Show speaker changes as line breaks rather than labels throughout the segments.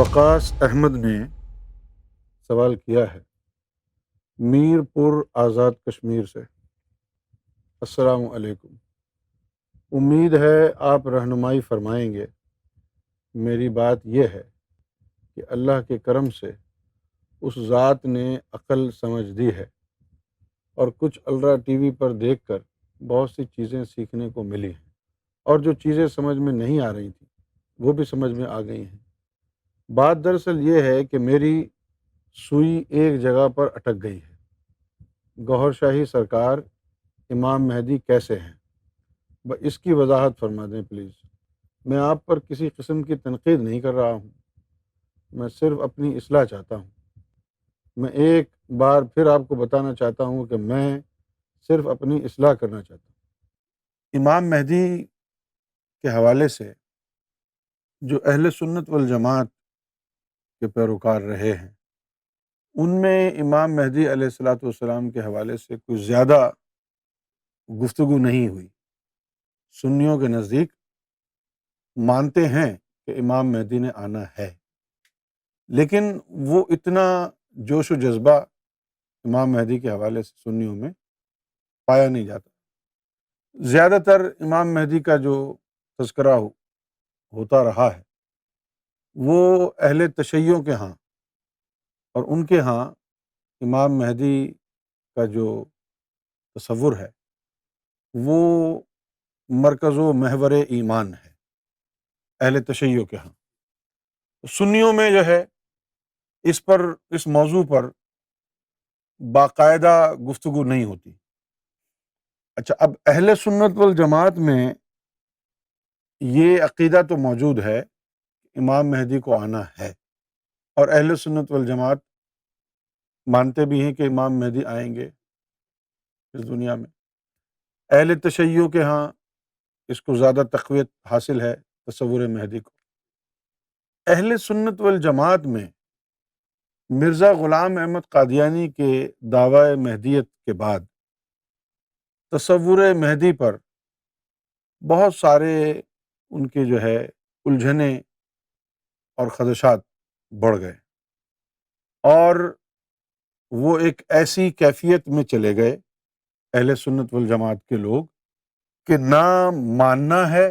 وقاص احمد نے سوال کیا ہے میر پور آزاد کشمیر سے۔ السلام علیکم، امید ہے آپ رہنمائی فرمائیں گے۔ میری بات یہ ہے کہ اللہ کے کرم سے اس ذات نے عقل سمجھ دی ہے اور کچھ الرا ٹی وی پر دیکھ کر بہت سی چیزیں سیکھنے کو ملی ہیں، اور جو چیزیں سمجھ میں نہیں آ رہی تھیں وہ بھی سمجھ میں آ گئی ہیں۔ بات دراصل یہ ہے کہ میری سوئی ایک جگہ پر اٹک گئی ہے۔ گوہر شاہی سرکار امام مہدی کیسے ہیں؟ اس کی وضاحت فرما دیں پلیز۔ میں آپ پر کسی قسم کی تنقید نہیں کر رہا ہوں، میں صرف اپنی اصلاح چاہتا ہوں۔ میں ایک بار پھر آپ کو بتانا چاہتا ہوں کہ میں صرف اپنی اصلاح کرنا چاہتا ہوں۔ امام مہدی کے حوالے سے جو اہل سنت والجماعت کے پیروکار رہے ہیں، ان میں امام مہدی علیہ الصلاۃ والسلام کے حوالے سے کوئی زیادہ گفتگو نہیں ہوئی۔ سنیوں کے نزدیک مانتے ہیں کہ امام مہدی نے آنا ہے، لیکن وہ اتنا جوش و جذبہ امام مہدی کے حوالے سے سنیوں میں پایا نہیں جاتا۔ زیادہ تر امام مہدی کا جو تذکرہ ہوتا رہا ہے وہ اہل تشیع کے ہاں، اور ان کے ہاں امام مہدی کا جو تصور ہے وہ مرکز و محور ایمان ہے اہل تشیع کے ہاں۔ سنیوں میں جو ہے اس موضوع پر باقاعدہ گفتگو نہیں ہوتی۔ اچھا، اب اہل سنت والجماعت میں یہ عقیدہ تو موجود ہے کہ امام مہدی کو آنا ہے، اور اہل سنت والجماعت مانتے بھی ہیں کہ امام مہدی آئیں گے اس دنیا میں۔ اہل تشیع کے ہاں اس کو زیادہ تقویت حاصل ہے تصور مہدی کو۔ اہل سنت والجماعت میں مرزا غلام احمد قادیانی کے دعوی مہدیت کے بعد تصور مہدی پر بہت سارے ان کے جو ہے الجھنیں اور خدشات بڑھ گئے، اور وہ ایک ایسی کیفیت میں چلے گئے اہل سنت والجماعت کے لوگ کہ نہ ماننا ہے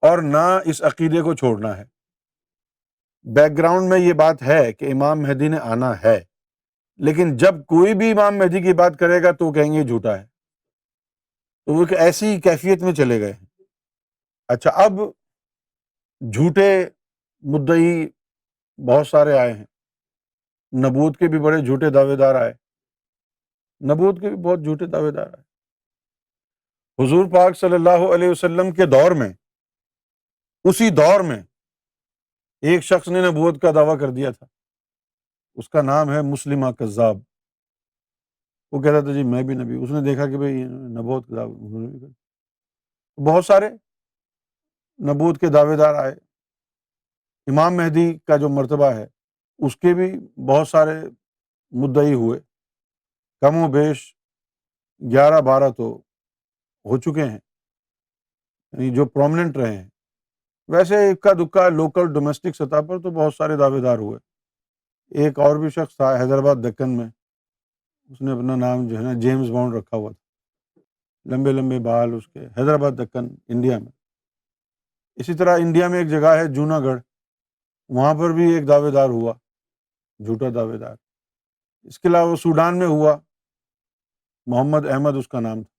اور نہ اس عقیدے کو چھوڑنا ہے۔ بیک گراؤنڈ میں یہ بات ہے کہ امام مہدی نے آنا ہے، لیکن جب کوئی بھی امام مہدی کی بات کرے گا تو وہ کہیں گے جھوٹا ہے۔ تو وہ ایک ایسی کیفیت میں چلے گئے۔ اچھا، اب جھوٹے مدعی بہت سارے آئے ہیں، نبوت کے بھی بڑے جھوٹے دعوے دار آئے، نبوت کے بھی بہت جھوٹے دعوے دار آئے۔ حضور پاک صلی اللہ علیہ وسلم کے دور میں، اسی دور میں ایک شخص نے نبوت کا دعویٰ کر دیا تھا، اس کا نام ہے مسلمہ کذاب۔ وہ کہتا تھا جی میں بھی نبی، اس نے دیکھا کہ بھئی نبوت کا دعویٰ، بہت سارے نبوت کے دعوے دار آئے۔ امام مہدی کا جو مرتبہ ہے اس کے بھی بہت سارے مدعی ہوئے، کم و بیش 11-12 تو ہو چکے ہیں، یعنی جو پرومننٹ رہے ہیں۔ ویسے اکا دکا لوکل ڈومیسٹک سطح پر تو بہت سارے دعوے دار ہوئے۔ ایک اور بھی شخص تھا حیدرآباد دکن میں، اس نے اپنا نام جو ہے نا جیمز بانڈ رکھا ہوا تھا، لمبے لمبے بال اس کے، حیدرآباد دکن انڈیا میں۔ اسی طرح انڈیا میں ایک جگہ ہے جونا گڑھ، وہاں پر بھی ایک دعوے دار ہوا، جھوٹا دعوے دار۔ اس کے علاوہ سوڈان میں ہوا، محمد احمد اس کا نام تھا،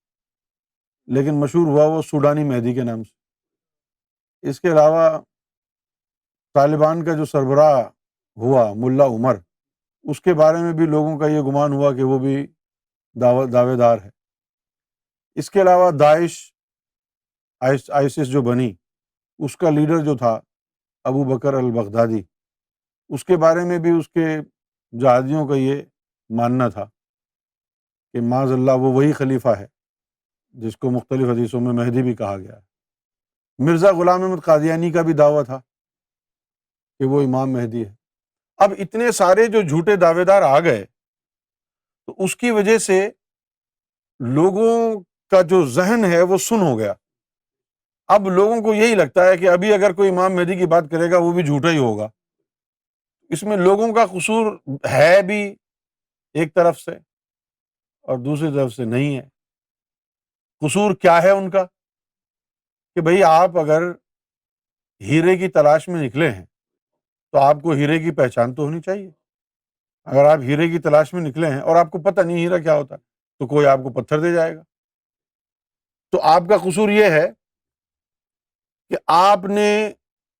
لیکن مشہور ہوا وہ سوڈانی مہدی کے نام سے۔ اس کے علاوہ طالبان کا جو سربراہ ہوا ملا عمر، اس کے بارے میں بھی لوگوں کا یہ گمان ہوا کہ وہ بھی دعوے دار ہے۔ اس کے علاوہ داعش آئسس جو بنی، اس کا لیڈر جو تھا ابو بکر البغدادی، اس کے بارے میں بھی اس کے جہادیوں کا یہ ماننا تھا کہ معاذ اللہ وہ وہی خلیفہ ہے جس کو مختلف حدیثوں میں مہدی بھی کہا گیا ہے۔ مرزا غلام احمد قادیانی کا بھی دعویٰ تھا کہ وہ امام مہدی ہے۔ اب اتنے سارے جو جھوٹے دعوے دار آ گئے تو اس کی وجہ سے لوگوں کا جو ذہن ہے وہ سن ہو گیا، اب لوگوں کو یہی لگتا ہے کہ ابھی اگر کوئی امام مہدی کی بات کرے گا وہ بھی جھوٹا ہی ہوگا. اس میں لوگوں کا قصور ہے بھی ایک طرف سے اور دوسری طرف سے نہیں ہے. قصور کیا ہے ان کا؟ کہ بھئی آپ اگر ہیرے کی تلاش میں نکلے ہیں تو آپ کو ہیرے کی پہچان تو ہونی چاہیے. اگر آپ ہیرے کی تلاش میں نکلے ہیں اور آپ کو پتہ نہیں ہیرا کیا ہوتا ہے تو کوئی آپ کو پتھر دے جائے گا. تو آپ کا قصور یہ ہے کہ آپ نے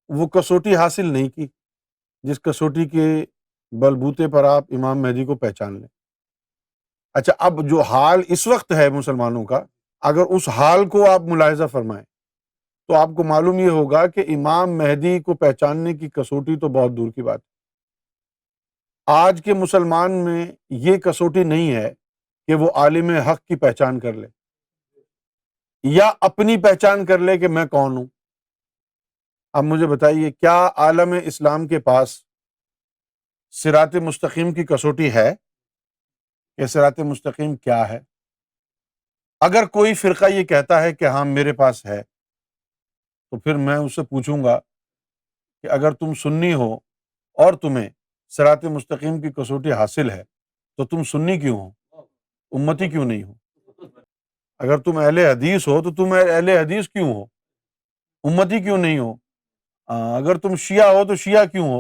وہ کسوٹی حاصل نہیں کی جس کسوٹی کے بلبوتے پر آپ امام مہدی کو پہچان لیں. اچھا، اب جو حال اس وقت ہے مسلمانوں کا، اگر اس حال کو آپ ملاحظہ فرمائیں تو آپ کو معلوم یہ ہوگا کہ امام مہدی کو پہچاننے کی کسوٹی تو بہت دور کی بات ہے. آج کے مسلمان میں یہ کسوٹی نہیں ہے کہ وہ عالم حق کی پہچان کر لے یا اپنی پہچان کر لے کہ میں کون ہوں. اب مجھے بتائیے، کیا عالم اسلام کے پاس صراط مستقیم کی کسوٹی ہے کہ صراط مستقیم کیا ہے؟ اگر کوئی فرقہ یہ کہتا ہے کہ ہاں میرے پاس ہے تو پھر میں اس سے پوچھوں گا کہ اگر تم سنی ہو اور تمہیں صراط مستقیم کی کسوٹی حاصل ہے تو تم سنی کیوں ہو، امتی کیوں نہیں ہو؟ اگر تم اہل حدیث ہو تو تم اہل حدیث کیوں ہو، امتی کیوں نہیں ہو؟ اگر تم شیعہ ہو تو شیعہ کیوں ہو،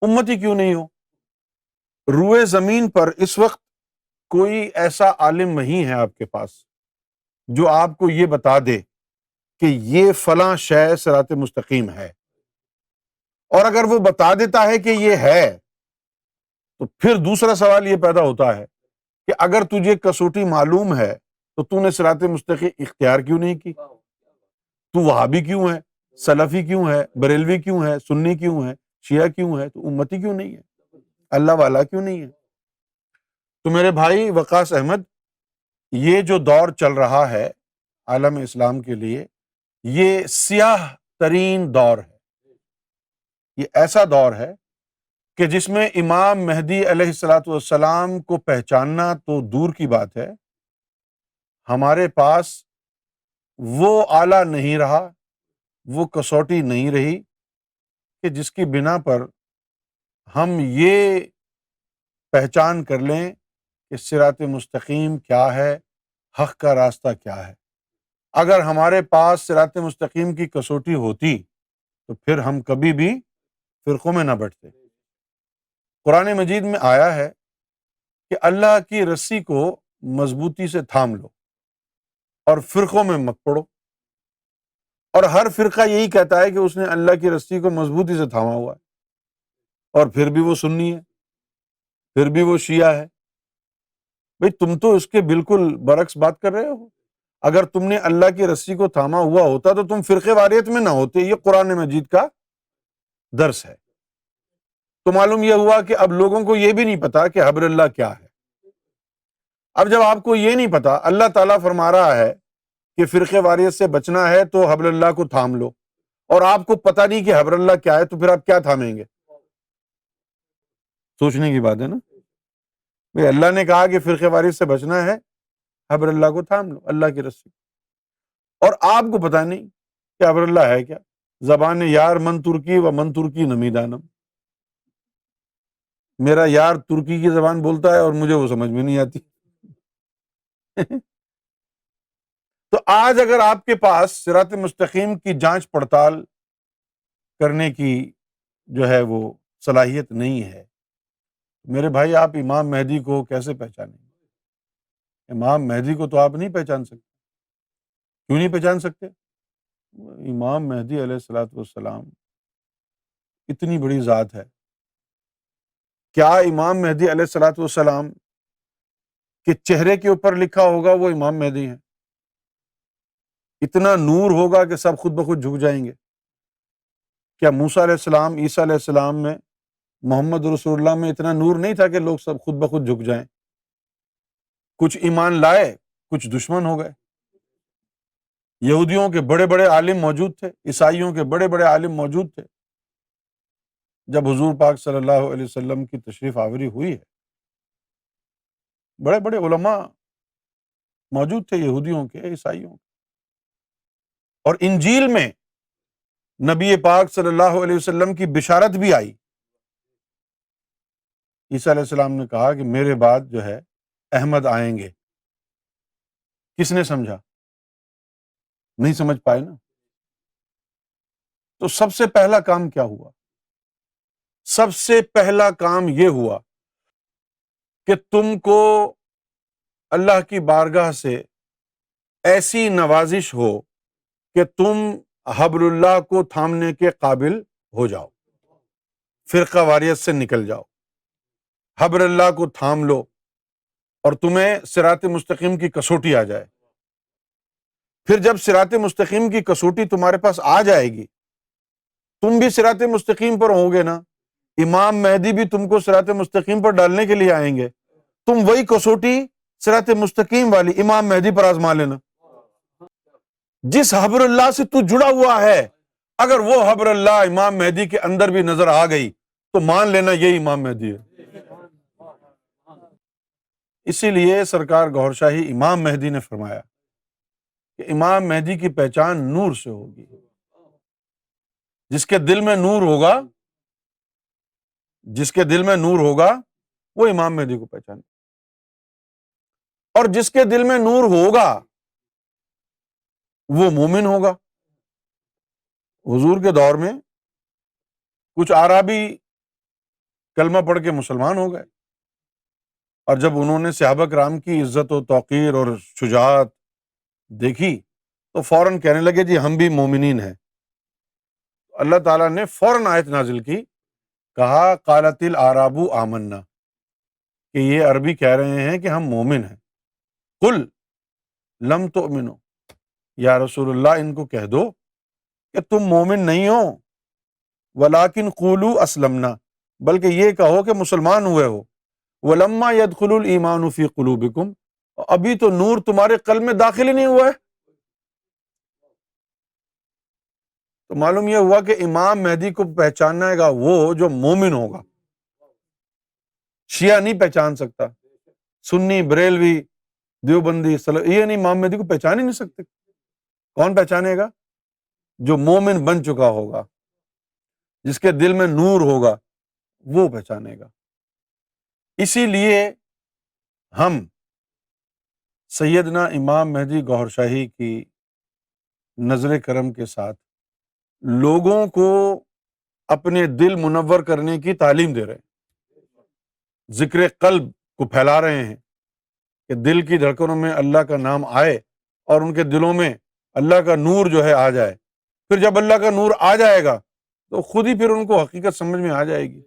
امتی کیوں نہیں ہو؟ روئے زمین پر اس وقت کوئی ایسا عالم نہیں ہے آپ کے پاس جو آپ کو یہ بتا دے کہ یہ فلاں شے صراط مستقیم ہے. اور اگر وہ بتا دیتا ہے کہ یہ ہے تو پھر دوسرا سوال یہ پیدا ہوتا ہے کہ اگر تجھے کسوٹی معلوم ہے تو تو نے صراط مستقیم اختیار کیوں نہیں کی؟ تو وہابی کیوں ہے، سلفی کیوں ہے، بریلوی کیوں ہے، سنی کیوں ہے، شیعہ کیوں ہے، تو امتی کیوں نہیں ہے، اللہ والا کیوں نہیں ہے؟ تو میرے بھائی وقاص احمد، یہ جو دور چل رہا ہے عالم اسلام کے لیے، یہ سیاہ ترین دور ہے. یہ ایسا دور ہے کہ جس میں امام مہدی علیہ الصلوۃ والسلام کو پہچاننا تو دور کی بات ہے، ہمارے پاس وہ آلہ نہیں رہا، وہ کسوٹی نہیں رہی کہ جس کی بنا پر ہم یہ پہچان کر لیں کہ صراط مستقیم کیا ہے، حق کا راستہ کیا ہے. اگر ہمارے پاس صراط مستقیم کی کسوٹی ہوتی تو پھر ہم کبھی بھی فرقوں میں نہ بٹتے. قرآن مجید میں آیا ہے کہ اللہ کی رسی کو مضبوطی سے تھام لو اور فرقوں میں مت پڑو. اور ہر فرقہ یہی کہتا ہے کہ اس نے اللہ کی رسی کو مضبوطی سے تھاما ہوا ہے، اور پھر بھی وہ سنی ہے، پھر بھی وہ شیعہ ہے. بھئی تم تو اس کے بالکل برعکس بات کر رہے ہو. اگر تم نے اللہ کی رسی کو تھاما ہوا ہوتا تو تم فرقے واریت میں نہ ہوتے. یہ قرآن مجید کا درس ہے. تو معلوم یہ ہوا کہ اب لوگوں کو یہ بھی نہیں پتا کہ حبل اللہ کیا ہے. اب جب آپ کو یہ نہیں پتا، اللہ تعالیٰ فرما رہا ہے کہ فرقے واریت سے بچنا ہے تو حبل اللہ کو تھام لو، اور آپ کو پتہ نہیں کہ حبل اللہ کیا ہے، تو پھر آپ کیا تھامیں گے؟ سوچنے کی بات ہے نا. بھئی اللہ نے کہا کہ فرقے واریت سے بچنا ہے، حبل اللہ کو تھام لو، اللہ کی رسی. اور آپ کو پتہ نہیں کہ حبل اللہ ہے کیا. زبان یار من ترکی و من ترکی نمیدانم. میرا یار ترکی کی زبان بولتا ہے اور مجھے وہ سمجھ میں نہیں آتی. تو آج اگر آپ کے پاس صراط مستقیم کی جانچ پڑتال کرنے کی جو ہے وہ صلاحیت نہیں ہے، میرے بھائی آپ امام مہدی کو کیسے پہچانیں گے؟ امام مہدی کو تو آپ نہیں پہچان سکتے. کیوں نہیں پہچان سکتے؟ امام مہدی علیہ الصلوۃ والسلام اتنی بڑی ذات ہے. کیا امام مہدی علیہ الصلوۃ والسلام کے چہرے کے اوپر لکھا ہوگا وہ امام مہدی ہیں؟ اتنا نور ہوگا کہ سب خود بخود جھک جائیں گے. کیا موسیٰ علیہ السلام، عیسیٰ علیہ السلام میں، محمد رسول اللہ میں اتنا نور نہیں تھا کہ لوگ سب خود بخود جھک جائیں؟ کچھ ایمان لائے، کچھ دشمن ہو گئے. یہودیوں کے بڑے بڑے عالم موجود تھے، عیسائیوں کے بڑے بڑے عالم موجود تھے. جب حضور پاک صلی اللہ علیہ وسلم کی تشریف آوری ہوئی ہے، بڑے بڑے علماء موجود تھے یہودیوں کے، عیسائیوں کے. اور انجیل میں نبی پاک صلی اللہ علیہ وسلم کی بشارت بھی آئی۔ عیسیٰ علیہ السلام نے کہا کہ میرے بعد جو ہے احمد آئیں گے۔ کس نے سمجھا؟ نہیں سمجھ پائے نا۔ تو سب سے پہلا کام کیا ہوا؟ سب سے پہلا کام یہ ہوا کہ تم کو اللہ کی بارگاہ سے ایسی نوازش ہو کہ تم حبل اللہ کو تھامنے کے قابل ہو جاؤ، فرقہ واریت سے نکل جاؤ، حبل اللہ کو تھام لو اور تمہیں صراط مستقیم کی کسوٹی آ جائے۔ پھر جب صراط مستقیم کی کسوٹی تمہارے پاس آ جائے گی، تم بھی صراط مستقیم پر ہوگے نا، امام مہدی بھی تم کو صراط مستقیم پر ڈالنے کے لیے آئیں گے، تم وہی کسوٹی صراط مستقیم والی امام مہدی پر آزما لینا۔ جس حبل اللہ سے تو جڑا ہوا ہے، اگر وہ حبل اللہ امام مہدی کے اندر بھی نظر آ گئی تو مان لینا یہ امام مہدی ہے۔ اسی لیے سرکار گوھر شاہی امام مہدی نے فرمایا کہ امام مہدی کی پہچان نور سے ہوگی۔ جس کے دل میں نور ہوگا، جس کے دل میں نور ہوگا وہ امام مہدی کو پہچانے، اور جس کے دل میں نور ہوگا وہ مومن ہوگا۔ حضور کے دور میں کچھ اعرابی کلمہ پڑھ کے مسلمان ہو گئے، اور جب انہوں نے صحابہ کرام کی عزت و توقیر اور شجاعت دیکھی تو فوراً کہنے لگے جی ہم بھی مومنین ہیں۔ اللہ تعالیٰ نے فوراً آیت نازل کی، کہا قالت الاعراب آمنا، کہ یہ عربی کہہ رہے ہیں کہ ہم مومن ہیں۔ قل لم تؤمنوا، یا رسول اللہ ان کو کہہ دو کہ تم مومن نہیں ہو، ولیکن قولوا اسلمنا، بلکہ یہ کہو کہ مسلمان ہوئے ہو، ولما يدخل الایمان فی قلوبکم، ابھی تو نور تمہارے قلب میں داخل ہی نہیں ہوا ہے۔ تو معلوم یہ ہوا کہ امام مہدی کو پہچاننا گا وہ جو مومن ہوگا۔ شیعہ نہیں پہچان سکتا، سنی، بریلوی، دیوبندی، یہ نہیں امام مہدی کو پہچان ہی نہیں سکتے۔ کون پہچانے گا؟ جو مومن بن چکا ہوگا، جس کے دل میں نور ہوگا، وہ پہچانے گا۔ اسی لیے ہم سیدنا امام مہدی گوھر شاہی کی نظر کرم کے ساتھ لوگوں کو اپنے دل منور کرنے کی تعلیم دے رہے ہیں، ذکر قلب کو پھیلا رہے ہیں کہ دل کی دھڑکنوں میں اللہ کا نام آئے اور ان کے دلوں میں اللہ کا نور جو ہے آ جائے۔ پھر جب اللہ کا نور آ جائے گا تو خود ہی پھر ان کو حقیقت سمجھ میں آ جائے گی۔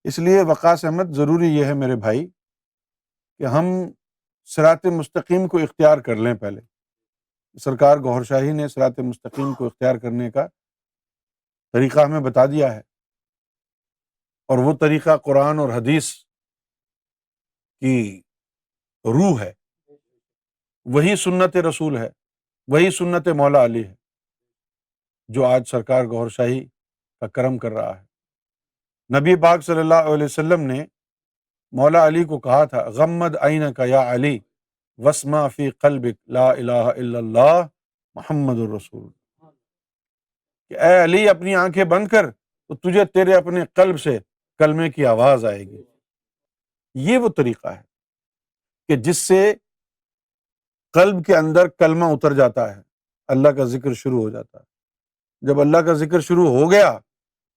اس لیے وقاص احمد ضروری یہ ہے میرے بھائی کہ ہم صراط مستقیم کو اختیار کر لیں۔ پہلے سرکار گوھر شاہی نے صراط مستقیم کو اختیار کرنے کا طریقہ ہمیں بتا دیا ہے، اور وہ طریقہ قرآن اور حدیث کی روح ہے، وہی سنت رسول ہے، وہی سنت مولا علی ہے جو آج سرکار گوھر شاہی کا کرم کر رہا ہے۔ نبی پاک صلی اللہ علیہ وسلم نے مولا علی کو کہا تھا غمض عینک یا علی واسمع فی قلبک لا الہ الا اللہ محمد الرسول، کہ اے علی اپنی آنکھیں بند کر تو تجھے تیرے اپنے قلب سے کلمے کی آواز آئے گی۔ یہ وہ طریقہ ہے کہ جس سے قلب کے اندر کلمہ اتر جاتا ہے، اللہ کا ذکر شروع ہو جاتا ہے۔ جب اللہ کا ذکر شروع ہو گیا،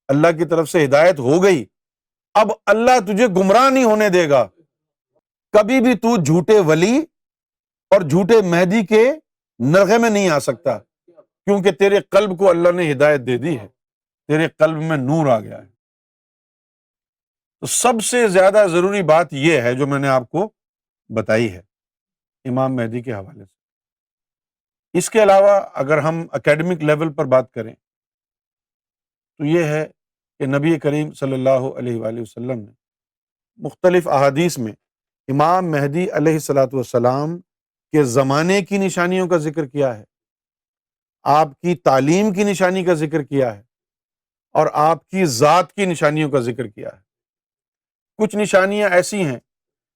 اللہ کی طرف سے ہدایت ہو گئی، اب اللہ تجھے گمراہ نہیں ہونے دے گا۔ کبھی بھی تو جھوٹے ولی اور جھوٹے مہدی کے نرغے میں نہیں آ سکتا، کیونکہ تیرے قلب کو اللہ نے ہدایت دے دی ہے، تیرے قلب میں نور آ گیا ہے۔ تو سب سے زیادہ ضروری بات یہ ہے جو میں نے آپ کو بتائی ہے امام مہدی کے حوالے سے۔ اس کے علاوہ اگر ہم اکیڈمک لیول پر بات کریں تو یہ ہے کہ نبی کریم صلی اللہ علیہ وآلہ وسلم نے مختلف احادیث میں امام مہدی علیہ الصلاۃ والسلام کے زمانے کی نشانیوں کا ذکر کیا ہے، آپ کی تعلیم کی نشانی کا ذکر کیا ہے، اور آپ کی ذات کی نشانیوں کا ذکر کیا ہے۔ کچھ نشانیاں ایسی ہیں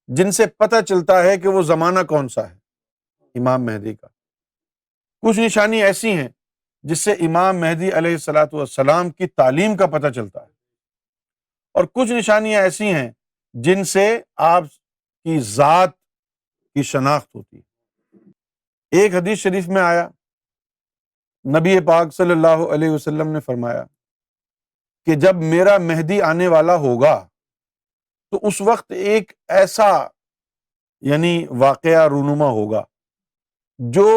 جن سے پتہ چلتا ہے کہ وہ زمانہ کون سا ہے امام مہدی کا۔ کچھ نشانی ایسی ہیں جس سے امام مہدی علیہ الصلاۃ والسلام کی تعلیم کا پتہ چلتا ہے، اور کچھ نشانیاں ایسی ہیں جن سے آپ کی ذات کی شناخت ہوتی ہے۔ ایک حدیث شریف میں آیا، نبی پاک صلی اللہ علیہ وسلم نے فرمایا کہ جب میرا مہدی آنے والا ہوگا تو اس وقت ایک ایسا واقعہ رونما ہوگا جو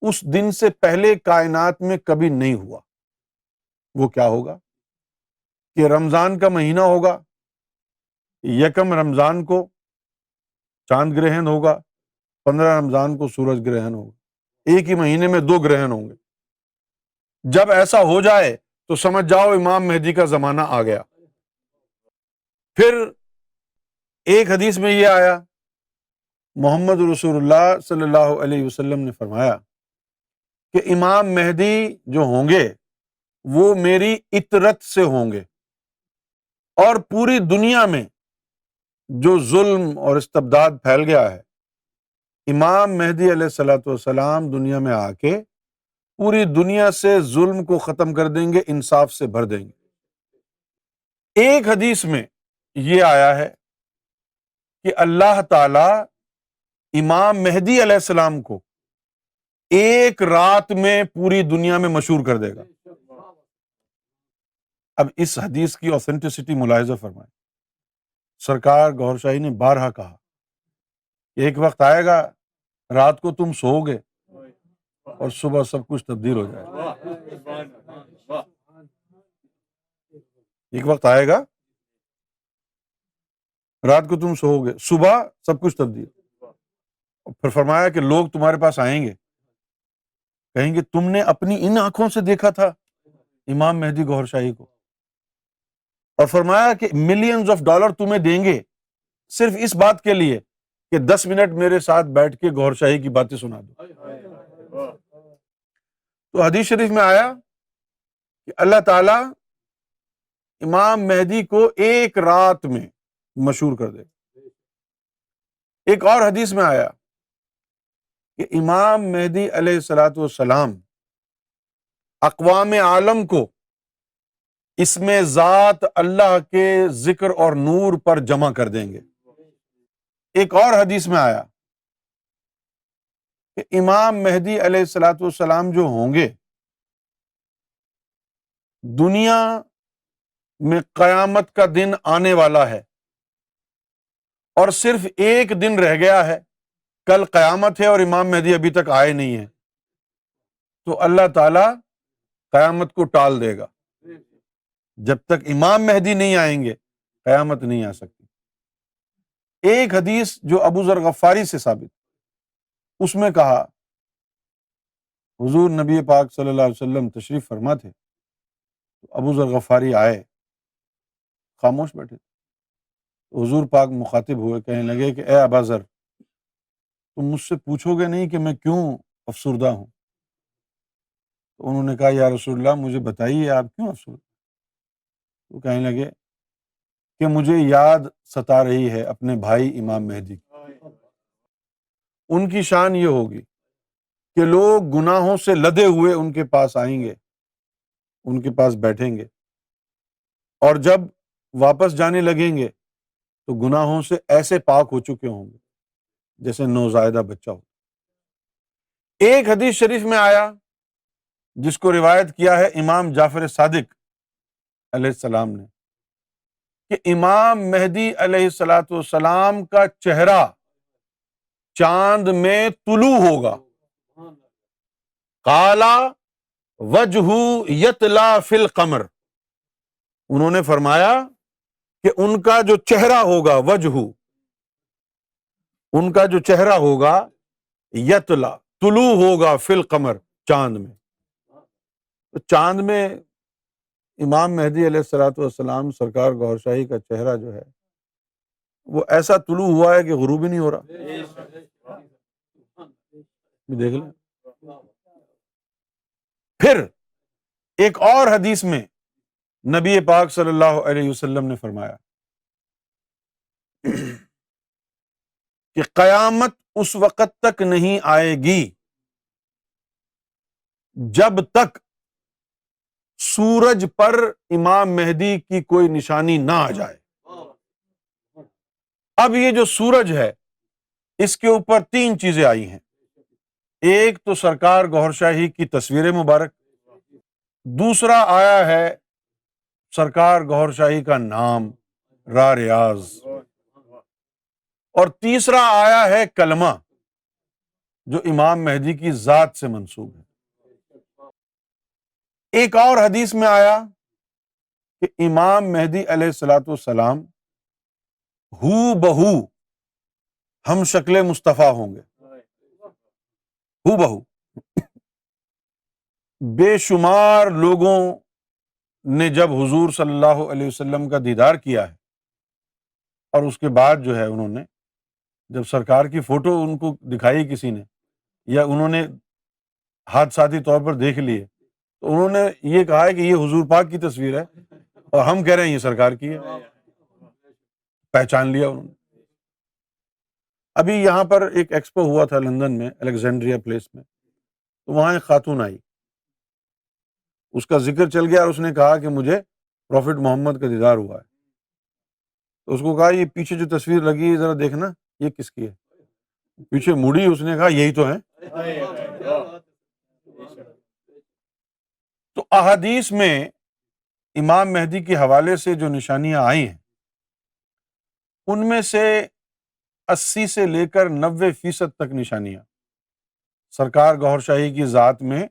اس دن سے پہلے کائنات میں کبھی نہیں ہوا۔ وہ کیا ہوگا کہ رمضان کا مہینہ ہوگا، یکم رمضان کو چاند گرہن ہوگا، 15 رمضان کو سورج گرہن ہوگا، ایک ہی مہینے میں 2 گرہن ہوں گے۔ جب ایسا ہو جائے تو سمجھ جاؤ امام مہدی کا زمانہ آ گیا۔ پھر ایک حدیث میں یہ آیا، محمد رسول اللہ صلی اللہ علیہ وسلم نے فرمایا کہ امام مہدی جو ہوں گے وہ میری اطرت سے ہوں گے، اور پوری دنیا میں جو ظلم اور استبداد پھیل گیا ہے، امام مہدی علیہ الصلوۃ والسلام دنیا میں آ کے پوری دنیا سے ظلم کو ختم کر دیں گے، انصاف سے بھر دیں گے۔ ایک حدیث میں یہ آیا ہے کہ اللہ تعالی امام مہدی علیہ السلام کو ایک رات میں پوری دنیا میں مشہور کر دے گا۔ اب اس حدیث کی اوتھینٹسٹی ملاحظہ فرمائیں۔ سرکار گوھر شاہی نے بارہا کہا کہ ایک وقت آئے گا رات کو تم سو گے اور صبح سب کچھ تبدیل ہو جائے گا۔ ایک وقت آئے گا رات کو تم سو گے، صبح سب کچھ تبدیل۔ اور پھر فرمایا کہ لوگ تمہارے پاس آئیں گے، کہیں گے تم نے اپنی ان آنکھوں سے دیکھا تھا امام مہدی گوھر شاہی کو، اور فرمایا کہ ملینز آف ڈالر تمہیں دیں گے صرف اس بات کے لیے کہ 10 منٹ میرے ساتھ بیٹھ کے گوھر شاہی کی باتیں سنا دو۔ تو حدیث شریف میں آیا کہ اللہ تعالی امام مہدی کو ایک رات میں مشہور کر دے۔ ایک اور حدیث میں آیا کہ امام مہدی علیہ الصلوۃ والسلام اقوام عالم کو اس میں ذات اللہ کے ذکر اور نور پر جمع کر دیں گے۔ ایک اور حدیث میں آیا کہ امام مہدی علیہ الصلوۃ والسلام جو ہوں گے، دنیا میں قیامت کا دن آنے والا ہے اور صرف ایک دن رہ گیا ہے، کل قیامت ہے اور امام مہدی ابھی تک آئے نہیں ہیں، تو اللہ تعالی قیامت کو ٹال دے گا۔ جب تک امام مہدی نہیں آئیں گے قیامت نہیں آ سکتی۔ ایک حدیث جو ابو ذر غفاری سے ثابت، اس میں کہا حضور نبی پاک صلی اللہ علیہ وسلم تشریف فرما تھے، ابو ذر غفاری آئے، خاموش بیٹھے، حضور پاک مخاطب ہوئے، کہنے لگے کہ اے ابا ذر، تم مجھ سے پوچھو گے نہیں کہ میں کیوں افسردہ ہوں؟ تو انہوں نے کہا یا رسول اللہ مجھے بتائیے آپ کیوں افسردہ؟ تو کہنے لگے کہ مجھے یاد ستا رہی ہے اپنے بھائی امام مہدی کی۔ ان کی شان یہ ہوگی کہ لوگ گناہوں سے لدے ہوئے ان کے پاس آئیں گے، ان کے پاس بیٹھیں گے، اور جب واپس جانے لگیں گے تو گناہوں سے ایسے پاک ہو چکے ہوں گے جیسے نوزائیدہ بچہ ہو۔ ایک حدیث شریف میں آیا جس کو روایت کیا ہے امام جعفر صادق علیہ السلام نے، کہ امام مہدی علیہ الصلوۃ والسلام کا چہرہ چاند میں طلوع ہوگا، قالا وجہ یتلا فی القمر۔ انہوں نے فرمایا کہ ان کا جو چہرہ ہوگا، وجہ ان کا جو چہرہ ہوگا، یتلا طلوع ہوگا فی القمر، چاند میں۔ تو چاند میں امام مہدی علیہ الصلوۃ والسلام سرکار گوھر شاہی کا چہرہ جو ہے وہ ایسا طلوع ہوا ہے کہ غروب ہی نہیں ہو رہا۔ دیکھ لیں۔ پھر ایک اور حدیث میں نبی پاک صلی اللہ علیہ وسلم نے فرمایا کہ قیامت اس وقت تک نہیں آئے گی جب تک سورج پر امام مہدی کی کوئی نشانی نہ آ جائے۔ اب یہ جو سورج ہے اس کے اوپر 3 چیزیں آئی ہیں۔ ایک تو سرکار گوھر شاہی کی تصویر مبارک، دوسرا آیا ہے سرکار گوھر شاہی کا نام را ریاض، اور تیسرا آیا ہے کلمہ جو امام مہدی کی ذات سے منسوب ہے۔ ایک اور حدیث میں آیا کہ امام مہدی علیہ الصلوۃ والسلام ہو بہو ہم شکل مصطفیٰ ہوں گے، ہو بہو۔ بے شمار لوگوں نے جب حضور صلی اللہ علیہ وسلم کا دیدار کیا ہے، اور اس کے بعد جو ہے انہوں نے جب سرکار کی فوٹو ان کو دکھائی کسی نے، یا انہوں نے حادثاتی طور پر دیکھ لیے، تو انہوں نے یہ کہا ہے کہ یہ حضور پاک کی تصویر ہے، اور ہم کہہ رہے ہیں یہ سرکار کی ہے۔ پہچان لیا انہوں نے۔ ابھی یہاں پر ایک ایکسپو ہوا تھا لندن میں، الیگزینڈریا پلیس میں، تو وہاں ایک خاتون آئی، اس کا ذکر چل گیا اور اس نے کہا کہ مجھے پروفٹ محمد کا دیدار ہوا ہے۔ تو اس کو کہا یہ پیچھے جو تصویر لگی ہے ذرا دیکھنا یہ کس کی ہے۔ پیچھے مڑی، اس نے کہا یہی تو ہے۔ تو احادیث میں امام مہدی کے حوالے سے جو نشانیاں آئی ہیں ان میں سے 80 سے لے کر 90% تک نشانیاں سرکار گوھر شاہی کی ذات میں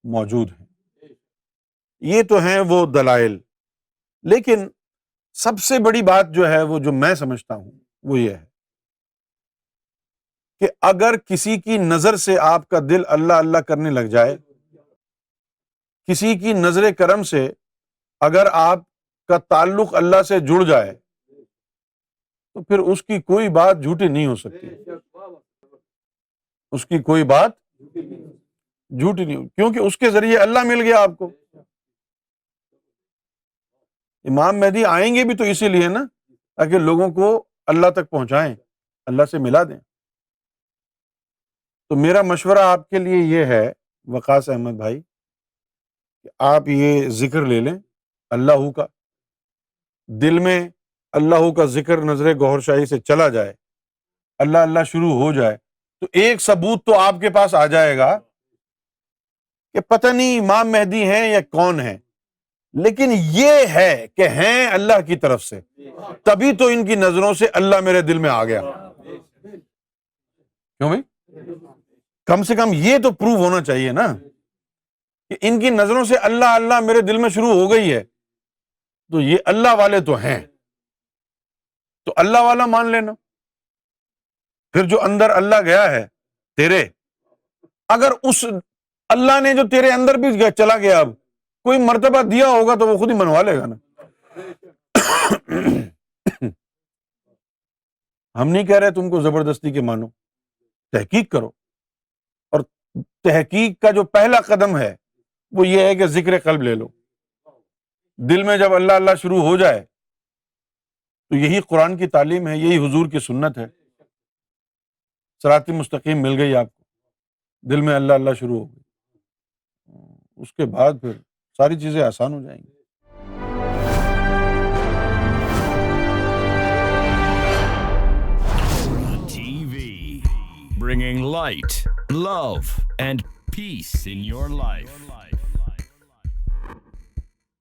موجود ہیں۔ یہ تو ہیں وہ دلائل، لیکن سب سے بڑی بات جو ہے وہ جو میں سمجھتا ہوں وہ یہ ہے کہ اگر کسی کی نظر سے آپ کا دل اللہ اللہ کرنے لگ جائے، کسی کی نظر کرم سے اگر آپ کا تعلق اللہ سے جڑ جائے، تو پھر اس کی کوئی بات جھوٹی نہیں ہو سکتی، اس کی کوئی بات جھوٹی نہیں ہو، کیونکہ اس کے ذریعے اللہ مل گیا آپ کو۔ امام مہدی آئیں گے بھی تو اسی لیے نا، تاکہ لوگوں کو اللہ تک پہنچائیں، اللہ سے ملا دیں۔ تو میرا مشورہ آپ کے لیے یہ ہے وقاص احمد بھائی کہ آپ یہ ذکر لے لیں اللہ کا، دل میں اللہ کا ذکر نظر گوھر شاہی سے چلا جائے، اللہ اللہ شروع ہو جائے، تو ایک ثبوت تو آپ کے پاس آ جائے گا کہ پتہ نہیں امام مہدی ہیں یا کون ہیں، لیکن یہ ہے کہ ہیں اللہ کی طرف سے، تبھی تو ان کی نظروں سے اللہ میرے دل میں آ گیا۔ کیوں بھائی؟ کم سے کم یہ تو پروف ہونا چاہیے نا کہ ان کی نظروں سے اللہ اللہ میرے دل میں شروع ہو گئی ہے، تو یہ اللہ والے تو ہیں، تو اللہ والا مان لینا۔ پھر جو اندر اللہ گیا ہے تیرے، اگر اس اللہ نے جو تیرے اندر بھی چلا گیا، اب کوئی مرتبہ دیا ہوگا تو وہ خود ہی منوا لے گا نا۔ ہم نہیں کہہ رہے تم کو زبردستی کے مانو، تحقیق کرو، اور تحقیق کا جو پہلا قدم ہے وہ یہ ہے کہ ذکر قلب لے لو۔ دل میں جب اللہ اللہ شروع ہو جائے تو یہی قرآن کی تعلیم ہے، یہی حضور کی سنت ہے، صراط مستقیم مل گئی آپ کو، دل میں اللہ اللہ شروع ہو گئی، اس کے بعد پھر ساری چیزیں آسان ہو جائیں گی۔
TV, bringing light, love, and peace in your life.